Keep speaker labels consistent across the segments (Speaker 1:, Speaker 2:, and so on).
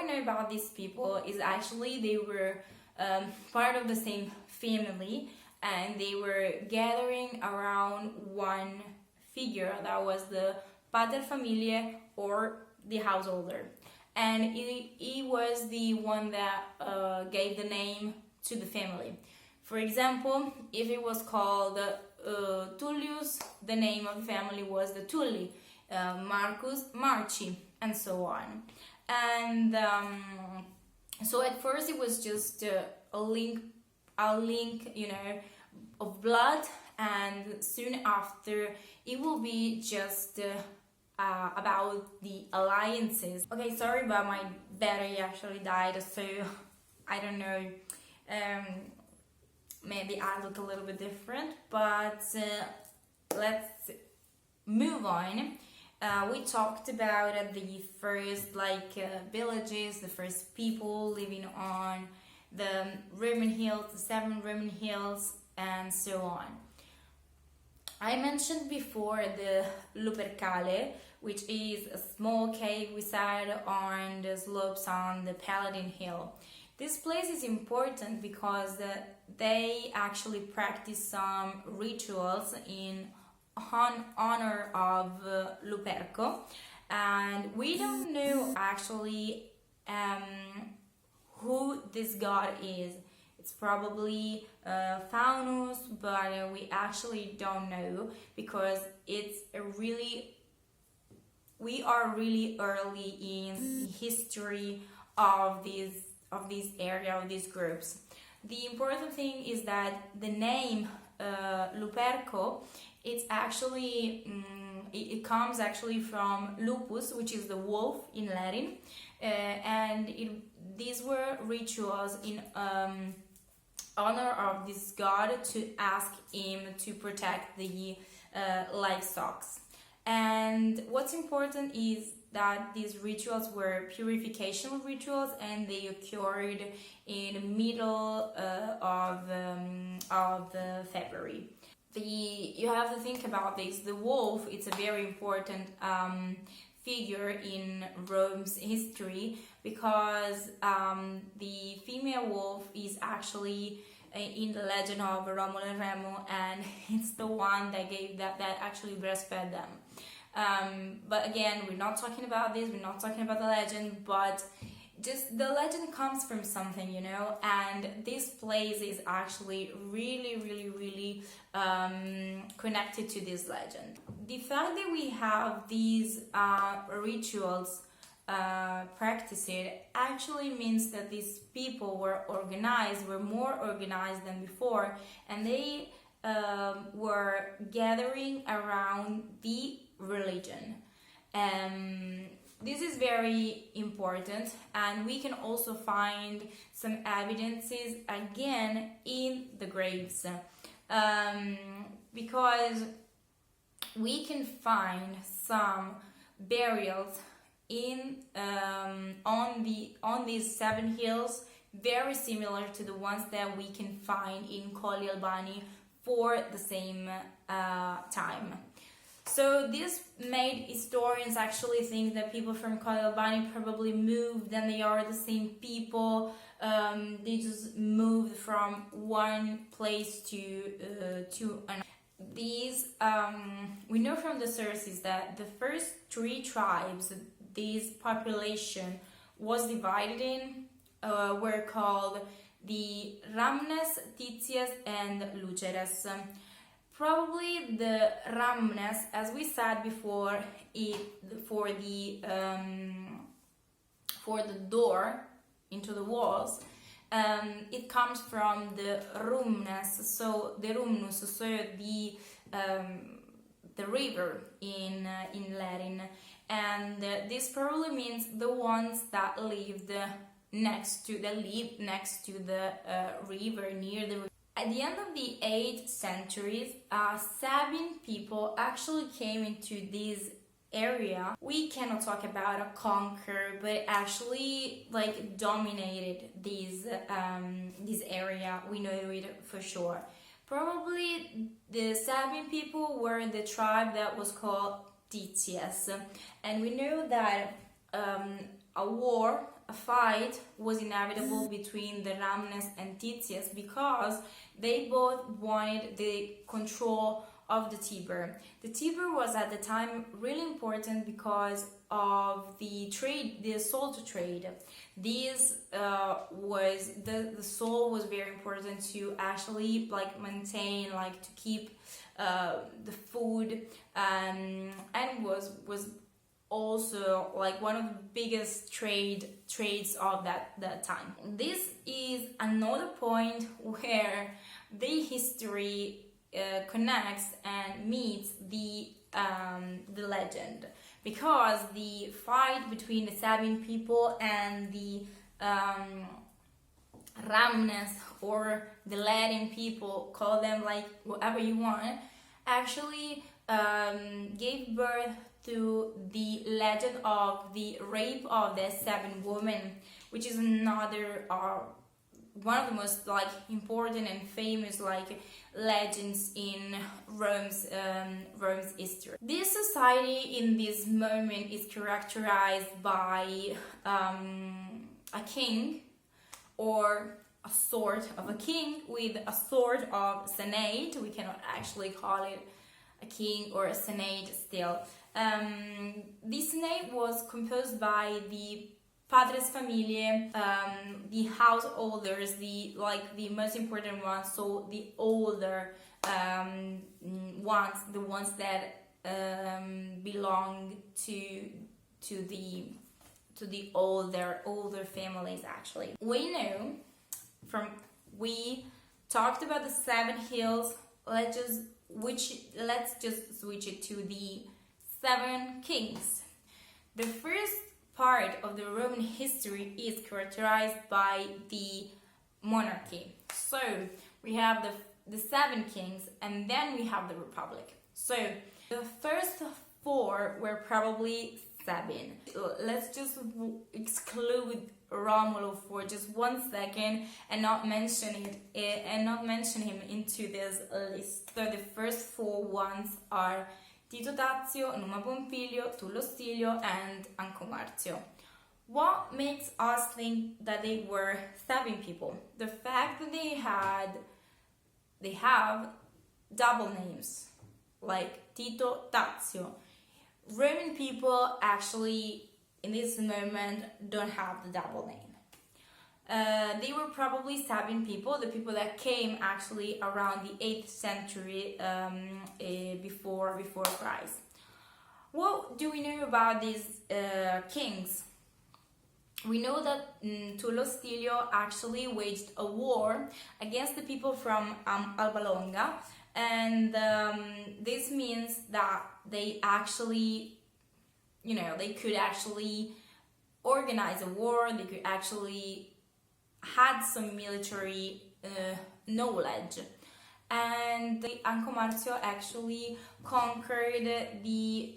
Speaker 1: know about these people is actually they were part of the same family, and they were gathering around one figure that was the pater familiae, or the householder, and he was the one that gave the name to the family. For example, if it was called Tullius, the name of the family was the Tulli, Marcus, Marci, and so on. And so at first it was just a link, of blood, and soon after it will be just about the alliances. Okay, sorry, but my battery actually died, so I don't know. Maybe I look a little bit different, but let's move on. We talked about the first villages, the first people living on the Roman hills, the 7 Roman hills, and so on. I mentioned before the Lupercale, which is a small cave we said on the slopes on the Palatine Hill. This place is important because they actually practice some rituals in honor of Luperco, and we don't know actually who this god is. It's probably Faunus, but we actually don't know because we are really early in the history of this area, of these groups. The important thing is that the name Luperco, it's actually it comes actually from lupus, which is the wolf in Latin, and these were rituals in honor of this god to ask him to protect the livestock. And what's important is that these rituals were purification rituals, and they occurred in the middle of February. You have to think about this. The wolf, it's a very important figure in Rome's history, because the female wolf is actually in the legend of Romolo and Remo, and it's the one that gave that actually breastfed them. But again, we're not talking about this, we're not talking about the legend, but just the legend comes from something, and this place is actually really connected to this legend. The fact that we have these rituals practiced actually means that these people were more organized than before, and they were gathering around the religion. This is very important, and we can also find some evidences again in the graves, because we can find some burials on these 7 hills, very similar to the ones that we can find in Colli Albani for the same time. So this made historians actually think that people from Colli Albani probably moved, and they are the same people. They just moved from one place to another. We know from the sources that the first 3 tribes this population was divided in were called the Ramnes, Titias, and Luceres. Probably the Ramnes, as we said before, for the door into the walls, it comes from the Rumnes, so the Rumnus, so the river in Latin, and this probably means the ones that lived next to the river, near the river. At the end of the 8th century, Sabine people actually came into this area. We cannot talk about a conquer, but actually dominated this area. We know it for sure. Probably the Sabine people were the tribe that was called Titias, and we know that a fight was inevitable between the Ramnes and Titius because they both wanted the control of the Tiber. The Tiber was at the time really important because of the trade, the salt trade. This was the salt was very important to actually like maintain, like to keep the food, and was also like one of the biggest trades of that time. This is another point where the history connects and meets the legend, because the fight between the Sabine people and the Ramnes, or the Latin people, call them like whatever you want, actually gave birth to the legend of the rape of the 7 women, which is another one of the most like important and famous like legends in Rome's history. This society in this moment is characterized by a king, or a sort of a king with a sort of senate. We cannot actually call it a king or a senate still. This senate was composed by the Patres Familiae, the householders, the most important ones, so the older ones, the ones that belong to the older families. Actually, we talked about the 7 hills. Let's just switch it to the 7 kings. The first part of the Roman history is characterized by the monarchy. So we have the 7 kings, and then we have the republic. So the first 4 were probably Sabine. Let's just exclude Romulo for just 1 second and not mention him into this list. So the first 4 ones are Tito Tazio, Numa Pompilio, Tullo Stilio, and Ancomartio. What makes us think that they were Sabine people? The fact that they have double names, like Tito Tazio. Roman people actually, in this moment, don't have the double name. They were probably Sabine people, the people that came actually around the 8th century before Christ. What do we know about these kings? We know that Tullo Stilio actually waged a war against the people from Alba Longa, and this means that they actually, they could actually organize a war, they could actually had some military knowledge. And the Ancomartio actually conquered the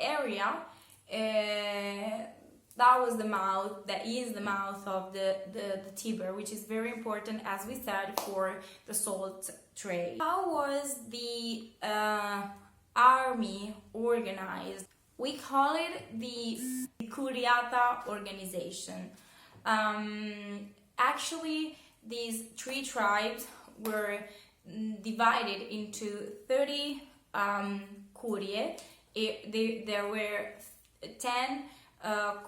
Speaker 1: area that is the mouth of the Tiber, which is very important, as we said, for the salt trade. How was the army organized? We call it the Curiata organization. Actually, these 3 tribes were divided into 30 curiae. There were 10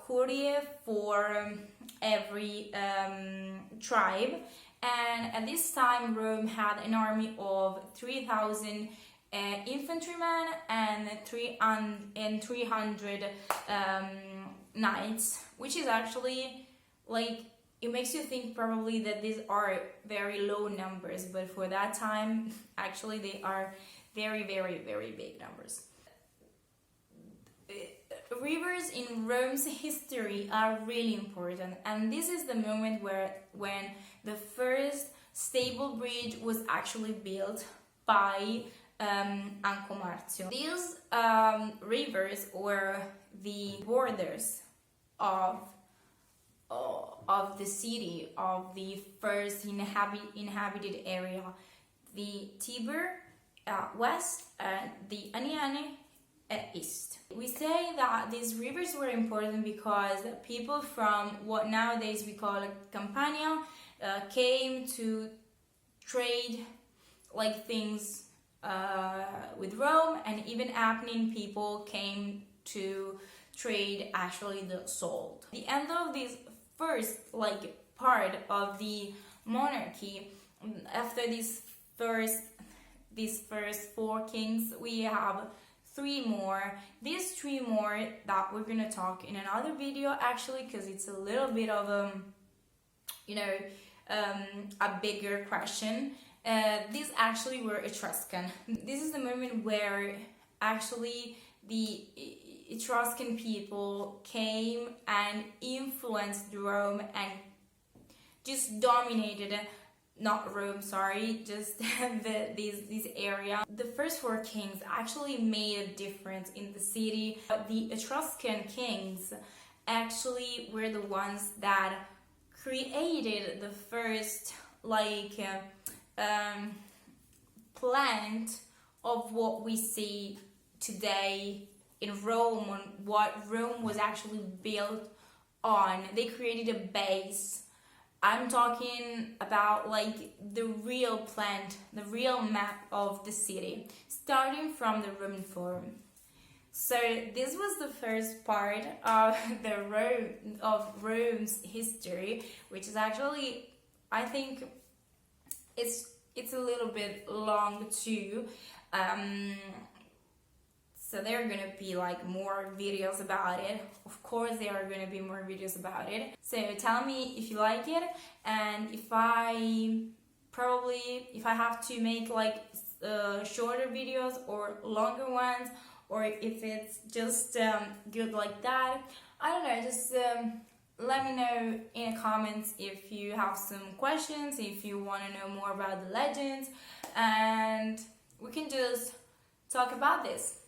Speaker 1: curiae for every tribe, and at this time Rome had an army of 3,000 infantrymen and 300 knights, which is actually like, it makes you think probably that these are very low numbers, but for that time actually they are very, very, very big numbers. Rivers in Rome's history are really important, and this is the moment when the first stable bridge was actually built by Ancomartio. These rivers were the borders of the city, of the first inhabited area. The Tiber west, the Aniene east. We say that these rivers were important because people from what nowadays we call Campania came to trade like things with Rome, and even Apennine people came to trade actually the salt. The end of this first like part of the monarchy, after these first 4 kings, we have 3 more. These 3 more that we're gonna talk in another video actually, because it's a little bit of a bigger question. These actually were Etruscan. This is the moment where actually the Etruscan people came and influenced Rome and just dominated, not Rome, sorry, just this area. The first 4 kings actually made a difference in the city. The Etruscan kings actually were the ones that created the first plant of what we see today in Rome, on what Rome was actually built on. They created a base. I'm talking about like the real plant, the real map of the city, starting from the Roman Forum. So this was the first part of Rome's history, which is actually, I think, it's a little bit long too. So there are gonna be like more videos about it. Of course there are gonna be more videos about it. So tell me if you like it, and if I have to make like shorter videos or longer ones, or if it's just good like that. I don't know, just let me know in the comments if you have some questions, if you want to know more about the legends, and we can just talk about this.